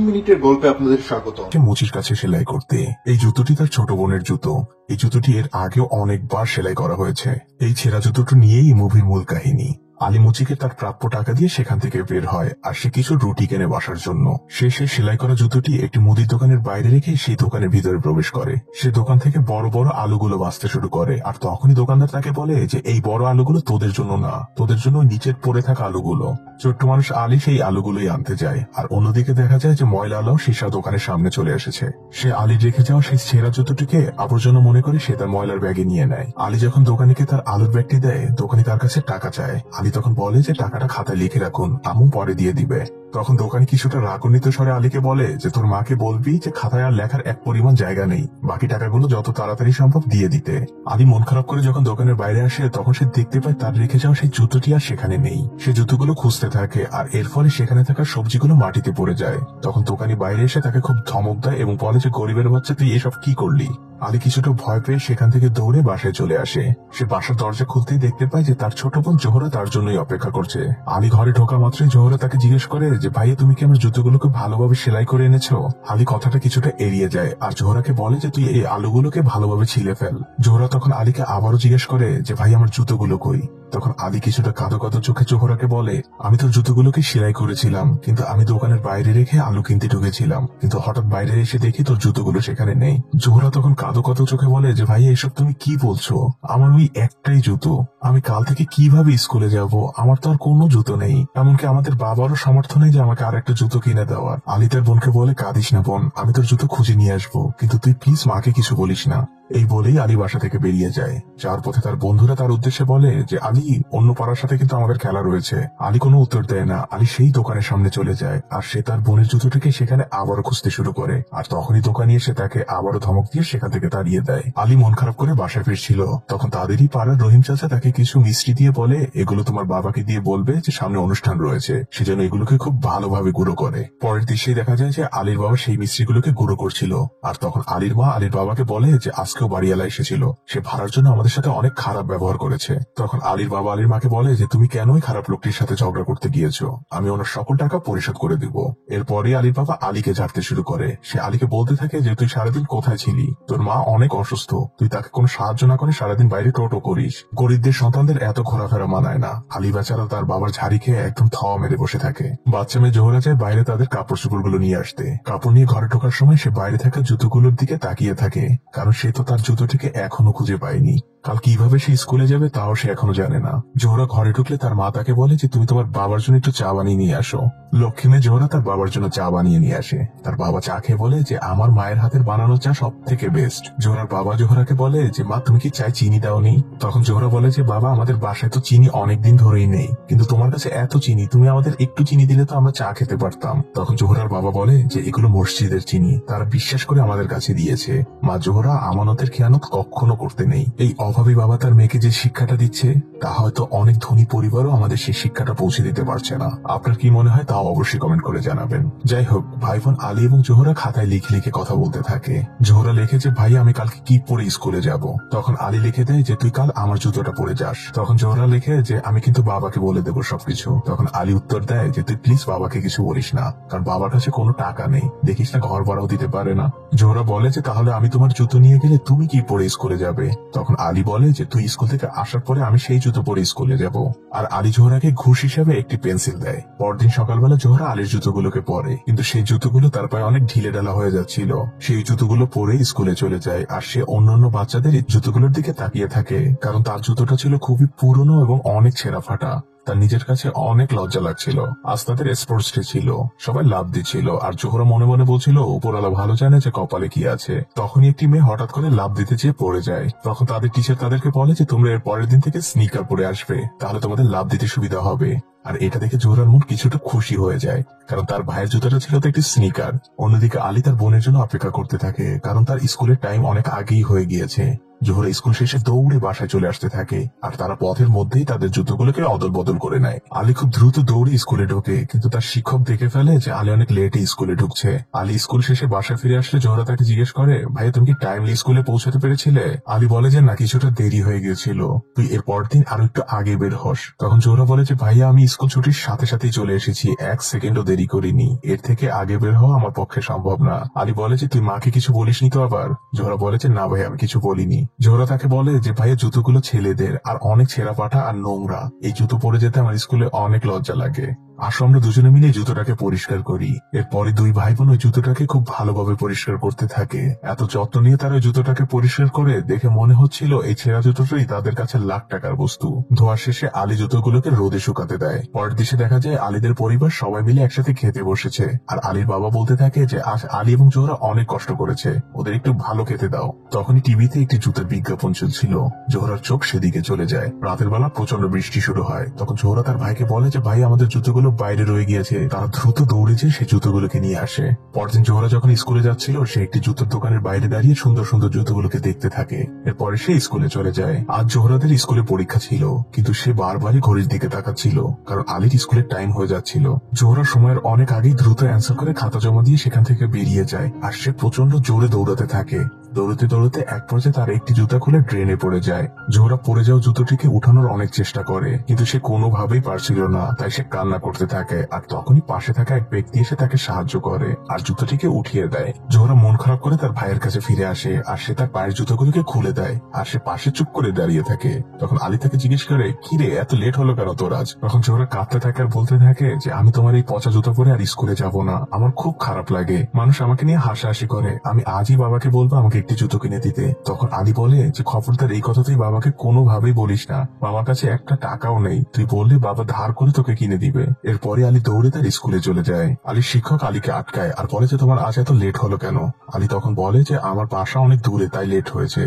মিনিটের গল্পে আপনাদের স্বাগত। মুচির কাছে সেলাই করতে। এই জুতোটি তার ছোট বোনের জুতো। এই জুতোটি এর আগেও অনেকবার সেলাই করা হয়েছে। এই ছেঁড়া জুতোটি নিয়েই মুভির মূল কাহিনী। আলী মুচিকে তার প্রাপ্য টাকা দিয়ে সেখান থেকে বের হয় আর সে কিছু রুটি কেনে বাসার জন্য। সে সেলাই করা জুতোটি একটি মুদির দোকানের বাইরে রেখে সেই দোকানের ভিতরে প্রবেশ করে। সে দোকান থেকে বড় বড় আলুগুলো বাছতে শুরু করে আর তখনই দোকানদার তাকে বলে যে এই বড় আলুগুলো তোদের জন্য না, তোদের জন্য নিচের পড়ে থাকা আলুগুলো। ছোট্ট মানুষ আলী সেই আলুগুলোই আনতে যায় আর অন্যদিকে দেখা যায় যে ময়লা আলো সীসা দোকানের সামনে চলে এসেছে। সে আলীর রেখে যাওয়া সেই ছেঁড়া জুতোটিকে আবর্জনা মনে করে সে তার ময়লার ব্যাগে নিয়ে নেয়। আলী যখন দোকানিকে তার আলুর ব্যাগটি দেয়, দোকানি তার কাছে টাকা চায়। আলী তখন বলে যে টাকাটা খাতায় লিখে রাখুন, আম্মু পরে দিয়ে দিবে। তখন দোকানি কিছুটা রাগান্বিত স্বরে আলীকে বলে যে তোর মাকে বলবি যে খাতায় আর লেখার এক পরিমাণ জায়গা নেই, বাকি টাকাগুলো যত তাড়াতাড়ি সম্ভব দিয়ে দিতে। আলী মন খারাপ করে যখন দোকানের বাইরে আসে তখন সে দেখতে পায় তার রেখে যাওয়া সেই জুতোটি আর সেখানে নেই। সে জুতোগুলো খুঁজতে থাকে আর এর ফলে সেখানে থাকা সবজিগুলো মাটিতে পড়ে যায়। তখন দোকানি বাইরে এসে তাকে খুব ধমক দেয় এবং বলে যে গরিবের বাচ্চা, তুই এসব কি করলি? আলী কিছুটা ভয় পেয়ে সেখান থেকে দৌড়ে বাসায় চলে আসে। সে বাসার দরজা খুলতেই দেখতে পায় যে তার ছোট বোন জোহরা তার জন্যই অপেক্ষা করছে। আলী ঘরে ঢোকা মাত্রই জোহরা তাকে জিজ্ঞেস করে যে ভাইয়া, তুমি কি আমার জুতোগুলোকে ভালোভাবে সেলাই করে এনেছো? আলী কথাটা কিছুটা এড়িয়ে যায় আর জোহরাকে বলে যে তুই এই আলুগুলোকে ভালোভাবে ছিলে ফেল। জোহরা তখন আলীকে আবারও জিজ্ঞেস করে যে ভাই, আমার জুতোগুলো কই? তখন আলী কিছুটা কাঁদো কাঁদো চোখে জোহরাকে বলে, আমি তোর জুতোগুলোকে সেলাই করেছিলাম, কিন্তু আমি দোকানের বাইরে রেখে আলু কিনতে ঢুকেছিলাম, কিন্তু হঠাৎ বাইরে এসে দেখি তোর জুতোগুলো সেখানে নেই। জোহরা তখন কাঁদো কাঁদো চোখে বলে যে ভাইয়া, এসব তুমি কি বলছো? আমার ওই একটাই জুতো, আমি কাল থেকে কিভাবে স্কুলে যাব? আমার তো আর কোনো জুতো নেই, এমনকি আমাদের বাবারও সামর্থ্য নেই যে আমাকে আর একটা জুতো কিনে দেওয়ার। আলী তার বোনকে বলে, কাঁদিস না বোন, আমি তোর জুতো খুঁজে নিয়ে আসবো, কিন্তু তুই প্লিজ মাকে কিছু বলিস না। এই বলেই আলী বাসা থেকে বেরিয়ে যায়। যাওয়ার পথে তার বন্ধুরা তার উদ্দেশ্যে বলে যে আলী, অন্য পাড়ার সাথে কিন্তু আমাদের খেলা রয়েছে। আলী কোনো উত্তর দেয় না। আলী সেই দোকানের সামনে চলে যায় আর সে তার বোনের জুতোটিকে সেখানে আবারও খুঁজতে শুরু করে। আর তখনই দোকানি এসে তাকে আবারও ধমক দিয়ে সেখান থেকে তাড়িয়ে দেয়। আলী মন খারাপ করে বাসায় ফিরছিল, তখন তাদেরই পাড়ার রহিম চাচা তাকে কিছু মিষ্টি দিয়ে বলে, এগুলো তোমার বাবাকে দিয়ে বলবে যে সামনে অনুষ্ঠান রয়েছে, সেজন্য এগুলোকে খুব ভালোভাবে গুঁড়ো করে। পরের দৃশ্যে দেখা যায় যে আলীর বাবা সেই মিষ্টিগুলোকে গুঁড়ো করছিল। আর তখন আলীর মা আলীর বাবাকে বলে যে আজকেও বাড়িওয়ালা এসেছিল, সে ভাড়ার জন্য আমাদের সাথে অনেক খারাপ ব্যবহার করেছে। তখন আলীর বাবা আলীর মাকে বলে যে তুমি কেনই খারাপ লোকটির সাথে ঝগড়া করতে গিয়েছো, আমি ওনার সকল টাকা পরিশোধ করে দিব। এরপরে আলীর বাবা আলীকে ঝাড়তে শুরু করে। সে আলীকে বলতে থাকে যে তুই সারাদিন কোথায় ছিলি? তোর মা অনেক অসুস্থ, তুই তাকে কোনো সাহায্য না করে সারাদিন বাইরে টোটো করিস। গরিবদের সন্তানদের এত ঘোরাফেরা মানায় না। আলী বেচারা তার বাবার ঝাড়ি খেয়ে একদম থাওয়া মেরে বসে থাকে। বাচ্চা মেয়ে জোহরা যায় বাইরে তাদের কাপড় চোপড় গুলো নিয়ে আসতে। কাপড় নিয়ে ঘরে ঢোকার সময় সে বাইরে থাকা জুতোগুলোর দিকে তাকিয়ে থাকে, কারণ সে তো তার জুতোটিকে এখনো খুঁজে পায়নি। কাল কিভাবে সে স্কুলে যাবে তাও সে এখনো জানে না। জোহরা ঘরে ঢুকলে তার মা তাকে বলে যে তুমি তোমার বাবার জন্য একটু চা বানিয়ে নিয়ে আসো। লক্ষ্মী মেয়ে জোহরা তার বাবার জন্য চা বানিয়ে নিয়ে আসে। তার বাবা চা খেয়ে বলে যে আমার মায়ের হাতের বানানো চা সব থেকে বেস্ট। জোহরার বাবা জোহরাকে বলে যে মা, তুমি কি চায় চিনি দাওনি? তখন জোহরা বলে যে বাবা, আমাদের বাসায় তো চিনি অনেকদিন ধরেই নেই, কিন্তু তোমার কাছে এত চিনি, তুমি আমাদের একটু চিনি দিলে তো আমরা চা খেতে পারতাম। তখন জোহরার বাবা বলে যে এগুলো মসজিদের চিনি, তারা বিশ্বাস করে আমাদের কাছে দিয়েছে। মা জোহরা, আমানতের খেয়ানত কখনো করতে নেই। এই অভাবী বাবা তার মেয়েকে যে শিক্ষাটা দিচ্ছে তা হয়তো অনেক ধনী পরিবারও আমাদের সেই শিক্ষাটা পৌঁছে দিতে পারছে না। আপনার কি মনে হয় তাও অবশ্যই কমেন্ট করে জানাবেন। যাই হোক, ভাই বোন আলী এবং জোহরা খাতায় লিখে লিখে কথা বলতে থাকে। জোহরা লেখে যে ভাই, আমি কালকে কি পরে স্কুলে যাব? তখন আলী লিখে দেয় যে তুই কাল আমার জুতোটা পরে যাস। তখন জোহরা লিখে যে আমি কিন্তু বাবাকে বলে দেবো সবকিছু। তখন আলী উত্তর দেয় যে তুই প্লিজ বাবাকে কিছু বলিস না, কারণ বাবার কাছে কোনো টাকা নেই, দেখিস না ঘর ভাড়াও দিতে পারে না। জোহরা বলে যে তাহলে আমি তোমার জুতো নিয়ে গেলে তুমি কি পরে স্কুলে যাবে? তখন আলী বলে যে তুই স্কুল থেকে আসার পরে আমি সেই জুতো পরে স্কুলে যাব। আর আলী জোহরাকে ঘুষ হিসাবে একটি পেন্সিল দেয়। পরদিন সকালবেলা জোহরা আলীর জুতোগুলোকে পরে, কিন্তু সেই জুতোগুলো তার পায়ে অনেক ঢিলে ঢালা হয়ে যাচ্ছিল। সেই জুতোগুলো পরে স্কুলে চলে যায় আর সে অন্যান্য বাচ্চাদের জুতোগুলোর দিকে তাকিয়ে থাকে, কারণ তার জুতোটা ছিল খুবই পুরনো এবং অনেক ছেঁড়া ফাটা। তার নিজের কাছে অনেক লজ্জা লাগছিল। আজ তাদের স্পোর্টস ডে ছিল, সবাই লাভ দিচ্ছিল আর জোহরা মনে মনে বলছিল উপরওয়ালা ভালো জানে যে কপালে কি আছে। তখনই একটি মেয়ে হঠাৎ করে লাভ দিতে চেয়ে পড়ে যায়। তখন তাদের টিচার তাদেরকে বলে যে তোমরা এর পরের দিন থেকে স্নিকার পরে আসবে, তাহলে তোমাদের লাভ দিতে সুবিধা হবে। আর এটা দেখে জোহরার মন কিছুটা খুশি হয়ে যায়, কারণ তার ভাইয়ের জুতাটা ছিল তো একটি স্নিকার। অন্যদিকে আলী তার বোনের জন্য অপেক্ষা করতে থাকে, কারণ তার স্কুলের টাইম অনেক আগেই হয়ে গিয়েছে। জোহরা স্কুল শেষে দৌড়ে বাসায় চলে আসতে থাকে, আর তারা পথের মধ্যেই তাদের জুতোগুলোকে অদল বদল করে নেয়। আলী খুব দ্রুত দৌড়ে স্কুলে ঢোকে, কিন্তু তার শিক্ষক দেখে ফেলে যে আলী অনেক লেটে স্কুলে ঢুকছে। আলী স্কুল শেষে বাসায় ফিরে আসলে জোহরা তাকে জিজ্ঞেস করে, ভাইয়া তুমি কি টাইমলি স্কুলে পৌঁছাতে পেরেছিলে? আলী বলে যে না, কিছুটা দেরি হয়ে গিয়েছিল, তুই এর পর দিন আরো একটু আগে বের হস। তখন জোহরা বলে যে ভাইয়া আমি স্কুল ছুটির সাথে সাথেই চলে এসেছি, 1 সেকেন্ডও দেরি করিনি, এর থেকে আগে বের হওয়া আমার পক্ষে সম্ভব না। আলী বলে যে তুই মাকে কিছু বলিসনি তো আবার? জোহরা বলে যে না ভাই, আমি কিছু বলিনি। জোহরা তাকে বলে যে ভাইয়া জুতোগুলো ছেলেদের আর অনেক ছেঁড়া পাটা আর নোংরা, এই জুতো পরে যেতে আমার স্কুলে অনেক লজ্জা লাগে। আসো আমরা দুজনে মিলে জুতোটাকে পরিষ্কার করি। এরপরে দুই ভাই বোন ওই জুতোটাকে খুব ভালোভাবে পরিষ্কার করতে থাকে। এত যত্ন নিয়ে তারা ওই জুতোটাকে পরিষ্কার করে দেখে মনে হচ্ছিল এই ছেঁড়া জুতোটাই তাদের কাছে লাখ টাকার বস্তু। ধোয়া শেষে আলী জুতোগুলোকে রোদে শুকাতে দেয়। পরের দিকে দেখা যায় আলীদের পরিবার সবাই মিলে একসাথে খেতে বসেছে, আর আলীর বাবা বলতে থাকে যে আজ আলী এবং জোহরা অনেক কষ্ট করেছে, ওদের একটু ভালো খেতে দাও। তখনই টিভিতে একটি জুতোর বিজ্ঞাপন চলছিল। জোহরার চোখ সেদিকে চলে যায়। রাতের বেলা প্রচন্ড বৃষ্টি শুরু হয়। তখন জোহরা তার ভাইকে বলে যে ভাই আমাদের জুতোগুলো বাইরে রয়ে গিয়েছে। তারা দ্রুত দৌড়ে যেয়ে সেই জুতোগুলোকে নিয়ে আসে। পরদিন জোহরা যখন স্কুলে যাচ্ছিল, সে একটি জুতোর দোকানের বাইরে দাঁড়িয়ে সুন্দর সুন্দর জুতোগুলোকে দেখতে থাকে। এরপরে সে স্কুলে চলে যায়। আজ জোহরাদের স্কুলে পরীক্ষা ছিল, কিন্তু সে বারবারই ঘড়ির দিকে তাকাচ্ছিল, কারণ আলীর স্কুলের টাইম হয়ে যাচ্ছিল। জোহরা সময়ের অনেক আগেই দ্রুত অ্যান্সার করে খাতা জমা দিয়ে সেখান থেকে বেরিয়ে যায়, আর সে প্রচন্ড জোরে দৌড়াতে থাকে। দৌড়তে দৌড়তে এক পর্যায়ে তার একটি জুতা খুলে ড্রেনে পড়ে যায়। জোহরা পড়ে যাওয়া জুতোটিকে উঠানোর অনেক চেষ্টা করে, কিন্তু সে কোনোভাবেই পারছিল না, তাই সে কান্না করতে থাকে। আর তখনই পাশে থাকা এক ব্যক্তি এসে তাকে সাহায্য করে আর জুতোটিকে উঠিয়ে দেয়। জোহরা মন খারাপ করে তার ভাইয়ের কাছে ফিরে আসে, আর সে তার পায়ের জুতোগুলোকে খুলে দেয়, আর সে পাশে চুপ করে দাঁড়িয়ে থাকে। তখন আলী তাকে জিজ্ঞেস করে, কি রে, এত লেট হলো কেন তোর আজ? তখন জোহরা কাঁদতে থাকে আর বলতে থাকে যে আমি তোমার এই পচা জুতো পরে আর স্কুলে যাব না, আমার খুব খারাপ লাগে, মানুষ আমাকে নিয়ে হাসাহাসি করে, আমি আজই বাবাকে বলবো আমাকে একটি জুতো কিনে দিতে। তখন আলী বলে যে খবরদার এই কথা তুই বাবাকে কোনোভাবেই বলিস না, বাবার কাছে একটা টাকাও নেই, তুই বললে বাবা ধার করে তোকে কিনে দিবে। এরপরে আলী দৌড়ে তার স্কুলে চলে যায়। আলীর শিক্ষক আলীকে আটকায় আর বলে যে তোমার আজ এত লেট হলো কেন? আলী তখন বলে যে আমার বাসা অনেক দূরে, তাই লেট হয়েছে।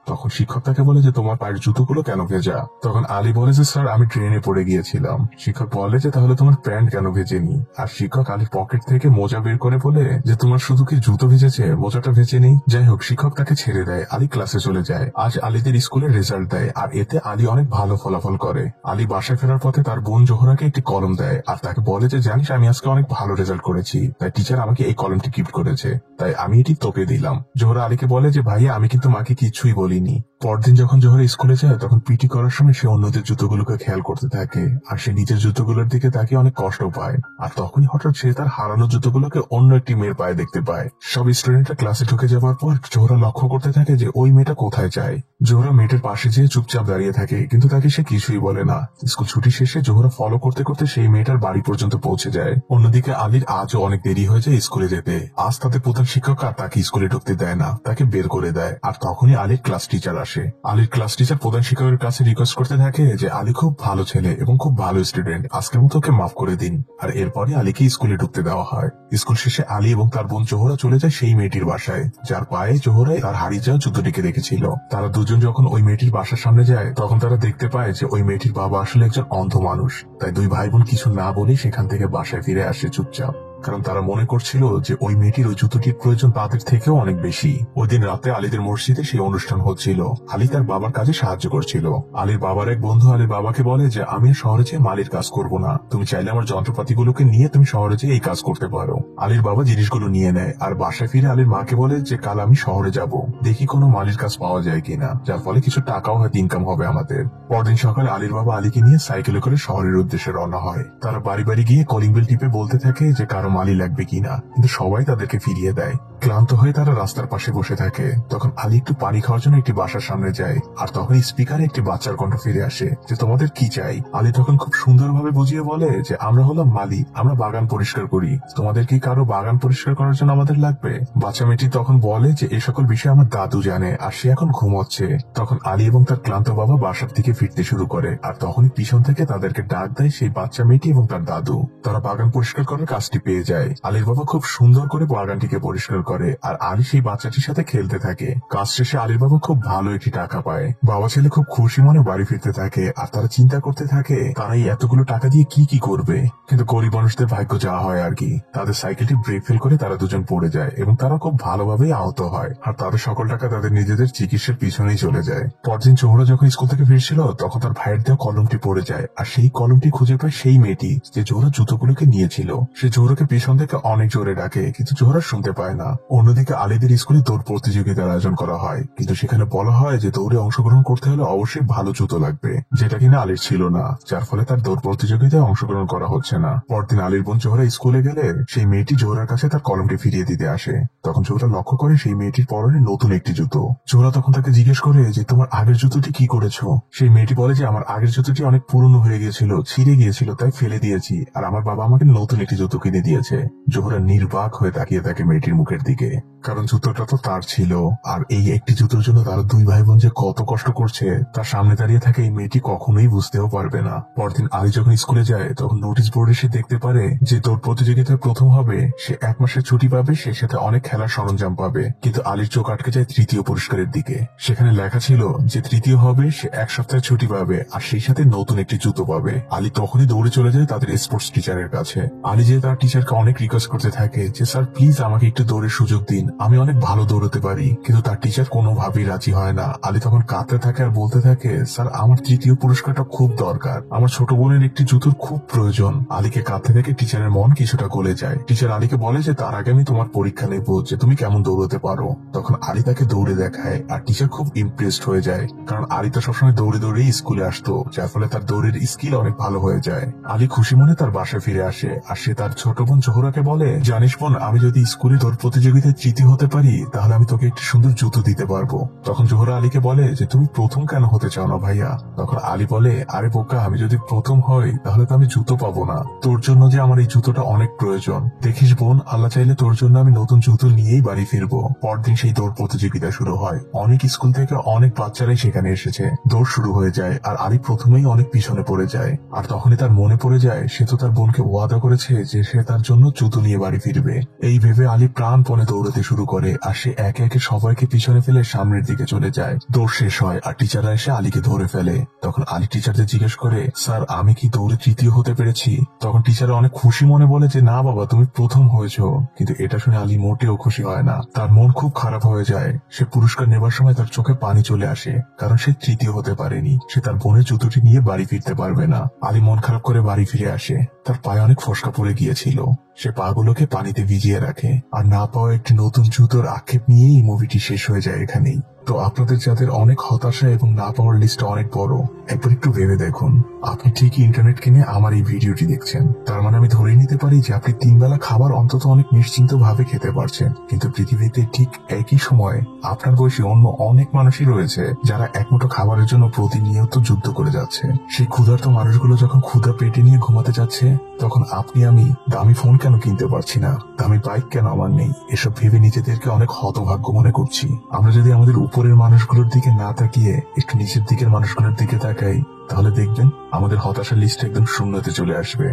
তখন শিক্ষক তাকে বলে যে তোমার পায়ের জুতোগুলো কেন ভেজা? তখন আলী বলে যে স্যার আমি ট্রেনে পড়ে গিয়েছিলাম। শিক্ষক বলে যে তাহলে তোমার প্যান্ট কেন ভেজেনি? আর শিক্ষক আলীর পকেট থেকে মোজা বের করে বলে যে তোমার শুধু কি জুতো ভেজেছে, মোজাটা ভেজে নেই। যাই হোক, শিক্ষক তাকে ছেড়ে দেয়। আলী ক্লাসে চলে যায়। আজ আলীদের স্কুলের রেজাল্ট দেয়, আর এতে আলী অনেক ভালো ফলাফল করে। আলী বাসায় ফেরার পথে তার বোন জোহরাকে একটি কলম দেয়, আর তাকে বলে যে জানিস আমি আজকে অনেক ভালো রেজাল্ট করেছি, তাই টিচার আমাকে এই কলমটি গিফট করেছে, তাই আমি এটি তোকে দিলাম। জোহরা আলীকে বলে যে ভাইয়া আমি কিন্তু মাকে কিছুই বলিনি। পরদিন যখন জোহরা স্কুলে যায়, তখন পিটি করার সময় সে অন্যদের জুতোগুলোকে খেয়াল করতে থাকে, আর সে নিজের জুতোগুলোর দিকে তাকে অনেক কষ্ট পায়। আর তখনই হঠাৎ সে তার হারানো জুতোগুলোকে অন্য একটি মেয়ের পায়ে দেখতে পায়। সব স্টুডেন্টরা ক্লাসে ঢুকে যাওয়ার পর জোহরা লক্ষ্য করতে থাকে যে ওই মেয়েটা কোথায় যায়। জোহরা মেয়েটার পাশে যেয়ে চুপচাপ দাঁড়িয়ে থাকে, কিন্তু তাকে সে কিছুই বলে না। স্কুল ছুটি শেষে জোহরা ফলো করতে করতে সেই মেয়েটার বাড়ি পর্যন্ত পৌঁছে যায়। অন্যদিকে আলীর আজও অনেক দেরি হয়ে যায় স্কুলে যেতে। আজ তাদের প্রধান শিক্ষক আর তাকে স্কুলে ঢুকতে দেয় না, তাকে বের করে দেয়। আর তখনই আলীর ক্লাস টিচার আসে। আলীর ক্লাস টিচার প্রধান শিক্ষকের কাছে রিকোয়েস্ট করতে থাকে যে আলী খুব ভালো ছেলে এবং খুব ভালো স্টুডেন্ট, আজকের মতো ওকে মাফ করে দিন। আর এরপরে আলীকে স্কুলে ঢুকতে দেওয়া হয়। স্কুল শেষে আলী এবং তার বোন জোহরা চলে যায় সেই মেয়েটির বাসায়, যার পায়ে জোহরাই তার হারিয়ে যাওয়া জুতোটিকে রেখেছিল। তারা দুজন যখন ওই মেয়েটির বাসার সামনে যায়, তখন তারা দেখতে পায় যে ওই মেয়েটির বাবা আসলে একজন অন্ধ মানুষ। তাই দুই ভাই বোন কিছু না বলে সেখান থেকে বাসায় ফিরে আসে চুপচাপ, কারণ তারা মনে করছিল যে ওই মেয়েটির ওই জুতোটির প্রয়োজন তাদের থেকেও অনেক বেশি। ওই দিন রাতে আলীদের মসজিদে সেই অনুষ্ঠান হচ্ছিল। আলী তার বাবার কাজে সাহায্য করছিল। আলীর বাবার এক বন্ধু আলীর বাবাকে বলে যে আমি শহরে যেয়ে মালির কাজ করব না, তুমি চাইলে আমার যন্ত্রপাতিগুলোকে নিয়ে তুমি শহরে যেয়ে এই কাজ করতে পারো। আলীর বাবা জিনিসগুলো নিয়ে নেয়, আর বাসায় ফিরে আলীর মাকে বলে যে কাল আমি শহরে যাব, দেখি কোনো মালির কাজ পাওয়া যায় কিনা, যার ফলে কিছু টাকাও হয়তো ইনকাম হবে আমাদের। পরদিন সকালে আলীর বাবা আলীকে নিয়ে সাইকেলে করে শহরের উদ্দেশ্যে রওনা হয়। তারা বাড়ি বাড়ি গিয়ে কলিং বেল টিপে বলতে থাকে যে কারো মালি লাগবে কিনা, কিন্তু সবাই তাদেরকে ফিরিয়ে দেয়। ক্লান্ত হয়ে তারা রাস্তার পাশে বসে থাকে। তখন আলী একটু পানি খাওয়ার জন্য একটি বাসার সামনে যায়, আর তখন স্পিকারে একটি বাচ্চার কণ্ঠ ফিরে আসে যে তোমাদের কি চাই। আলী তখন খুব সুন্দরভাবে বুঝিয়ে বলে যে আমরা হলাম মালি, আমরা বাগান পরিষ্কার করি, তোমাদের কি কারো বাগান পরিষ্কার করার জন্য আমাদের লাগবে? বাচ্চা মেয়েটি তখন বলে যে এই সকল বিষয় আমার দাদু জানে, আর সে এখন ঘুমোচ্ছে। তখন আলী এবং তার ক্লান্ত বাবা বাসার দিকে ফিরতে শুরু করে, আর তখনই পিছন থেকে তাদেরকে ডাক দেয় সেই বাচ্চা মেয়েটি এবং তার দাদু। তারা বাগান পরিষ্কার করার কাজটি পেয়ে যায়। আলীর বাবা খুব সুন্দর করে বাগানটিকে পরিষ্কার করে আর আলী সেই বাচ্চাটির সাথে খেলতে থাকে। কাজ শেষে আলীর বাবা খুব ভালো একটি টাকা পায়। বাবা ছেলে খুব খুশি মনে বাড়ি ফিরতে থাকে আর তারা চিন্তা করতে থাকে তারা এই এতগুলো টাকা দিয়ে কি কি করবে। কিন্তু গরিব মানুষদের ভাগ্য যা হয় আর কি, তাদের সাইকেলটি ব্রেক ফেল করে তারা দুজন পড়ে যায় এবং তারা খুব ভালোভাবে আহত হয় আর তাদের সকল টাকা তাদের নিজেদের চিকিৎসার পিছনেই চলে যায়। পরদিন জোহরা যখন স্কুল থেকে ফিরছিল তখন তার ভাইয়ের দেওয়া কলমটি পড়ে যায় আর সেই কলমটি খুঁজে পায় সেই মেয়েটি যে জোহরা জুতোগুলোকে নিয়েছিল। সে জোহরাকে পেছন থেকে অনেক জোরে ডাকে কিন্তু জোহরা শুনতে পায় না। অন্যদিকে আলীদের স্কুলে দৌড় প্রতিযোগিতার আয়োজন করা হয়, কিন্তু সেখানে বলা হয় যে দৌড়ে অংশগ্রহণ করতে হলে অবশ্যই ভালো জুতো লাগবে, যেটা কিনা আলীর ছিল না, যার ফলে তার দৌড় প্রতিযোগিতায় অংশগ্রহণ করা হচ্ছে না। পরদিন আলীর বোন জোহরা স্কুলে গেলে সেই মেয়েটি জোহরার কাছে তার কলমটি ফিরিয়ে দিতে আসে। তখন জোহরা লক্ষ্য করে সেই মেয়েটির পরনে নতুন একটি জুতো। জোহরা তখন তাকে জিজ্ঞেস করে যে তোমার আগের জুতোটি কি করেছো? সেই মেয়েটি বলে যে আমার আগের জুতোটি অনেক পুরনো হয়ে গিয়েছিল, ছিঁড়ে গিয়েছিল, তাই ফেলে দিয়েছি আর আমার বাবা আমাকে নতুন একটি জুতো কিনে দিয়েছে। জোহরা নির্বাক হয়ে তাকিয়ে থাকে মেয়েটির মুখের দিকে, কারণ জুতোটা তো তার ছিল আর এই একটি জুতোর জন্য তারা দুই ভাই বোন যে কত কষ্ট করছে তার সামনে দাঁড়িয়ে থাকে এই মেয়েটি কখনোই বুঝতেও পারবে না। পরদিন আলী যখন স্কুলে যায় তখন নোটিশ বোর্ডে সে দেখতে পারে যে দৌড় প্রতিযোগিতায় প্রথম হবে, সে 1 মাসের ছুটি পাবে, সেই সাথে অনেক খেলার সরঞ্জাম পাবে। কিন্তু আলীর চোখ আটকে যায় তৃতীয় পুরস্কারের দিকে। সেখানে লেখা ছিল যে তৃতীয় হবে সে 1 সপ্তাহের ছুটি পাবে আর সেই সাথে নতুন একটি জুতো পাবে। আলী তখনই দৌড়ে চলে যায় তাদের স্পোর্টস টিচারের কাছে। আলী যে তার টিচারকে অনেক রিকোয়েস্ট করতে থাকে যে স্যার প্লিজ আমাকে একটু দৌড়ের সুযোগ দিন, আমি অনেক ভালো দৌড়াতে পারি, কিন্তু তার টিচার কোনোভাবেই রাজি হয় না। আলী তখন কাঁদতে থাকে আর বলতে থাকে স্যার আমার তৃতীয় পুরস্কারটা খুব দরকার, আমার ছোট বোনের একটি জুতোর খুব প্রয়োজন। আলীকে কাঁদতে দেখে টিচারের মন কিছুটা গলে যায়। টিচার আলীকে বলে যে তার আগে আমি তোমার পরীক্ষা নেব যে তুমি কেমন দৌড়াতে পারো। তখন আলী তাকে দৌড়ে দেখায় আর টিচার খুব ইমপ্রেসড হয়ে যায়, কারণ আলী তো সবসময় দৌড়ে দৌড়ে স্কুলে আসতো, যার ফলে তার দৌড়ের স্কিল অনেক ভালো হয়ে যায়। আলী খুশি মনে তার বাসায় ফিরে আসে আর সে তার ছোট বোন জোহরাকে বলে জানিস বোন, আমি যদি স্কুলে দৌড় প্রতিযোগিতায় তৃতীয় হতে পারি তাহলে আমি তোকে একটি সুন্দর জুতো দিতে পারবো। তখন জোহরা আলীকে বলে যে তুমি প্রথম কেন হতে চাও না ভাইয়া? তখন আলী বলে আরে বোকা, আমি যদি প্রথম হই তাহলে তো আমি জুতো পাবো না, তোর জন্য যে আমার এই জুতোটা অনেক প্রয়োজন। দেখিস বোন, আল্লাহ চাইলে তোর জন্য আমি নতুন জুতো নিয়েই বাড়ি ফিরবো। পরদিন সেই দৌড় প্রতিযোগিতা শুরু হয়। অনেক স্কুল থেকে অনেক বাচ্চারাই সেখানে এসেছে। দৌড় শুরু হয়ে যায় আর আলী প্রথমেই অনেক পিছনে পড়ে যায়। আর তখনই তার মনে পড়ে যায় সে তো তার বোনকে ওয়াদা করেছে যে সে তার জন্য জুতো নিয়ে বাড়ি ফিরবে। এই ভেবে আলী প্রাণপণে দৌড়াতে শুরু করে আর সে একে একে সবাইকে পিছনে ফেলে সামনের দিকে চলে যায়। দৌড় শেষ হয় আর টিচাররা এসে আলীকে ধরে ফেলে। তখন আলী টিচারদের জিজ্ঞেস করে স্যার আমি কি দৌড়ে তৃতীয় হতে পেরেছি? তখন টিচার অনেক খুশি মনে বলে যে না বাবা, তুমি প্রথম হয়েছো। কিন্তু এটা শুনে আলী মোটেও খুশি হয় না, তার মন খুব খারাপ হয়ে যায়। সে পুরস্কার নেবার সময় তার চোখে পানি চলে আসে, কারণ সে তৃতীয় হতে পারেনি। সে তার বোনের জুতোটি নিয়ে বাড়ি ফিরতে পারবে না। আলী মন খারাপ করে বাড়ি ফিরে আসে। তার পায়ে অনেক ফসকা পড়ে গিয়েছিল। সে পাগুলোকে পানিতে ভিজিয়ে রাখে আর না পাওয়া একটি নতুন জুতোর আক্ষেপ নিয়েই মুভিটি শেষ হয়ে যায় এখানেই। তো আপনাদের যাদের অনেক হতাশা এবং না পাওয়ার লিস্ট অনেক বড়, একবার একটু ভেবে দেখুন, আপনি ঠিকই ইন্টারনেট কিনে আমার এই ভিডিওটি দেখছেন, তার মানে আমি ধরে নিতে পারি যে আপনি 3 বেলা খাবার অন্তত অনেক নিশ্চিন্ত ভাবে খেতে পারছেন। কিন্তু পৃথিবীতে ঠিক একই সময় আপনার বয়সী অন্য অনেক মানুষই রয়েছে যারা একমুঠো খাবারের জন্য প্রতিনিয়ত যুদ্ধ করে যাচ্ছে। সেই ক্ষুধার্ত মানুষগুলো যখন ক্ষুধা পেটে নিয়ে ঘুমাতে যাচ্ছে, তখন আপনি আমি দামি ফোন কেন কিনতে পারছি না, দামি বাইক কেন আমার নেই, এসব ভেবে নিজেদেরকে অনেক হতভাগ্য মনে করছি। আমরা যদি আমাদের উপরের মানুষগুলোর দিকে না তাকিয়ে একটু নিচের দিকের মানুষগুলোর দিকে তাকাই, তাহলে দেখবেন আমাদের হতাশার লিস্ট একদম শূন্যতে চলে আসবে।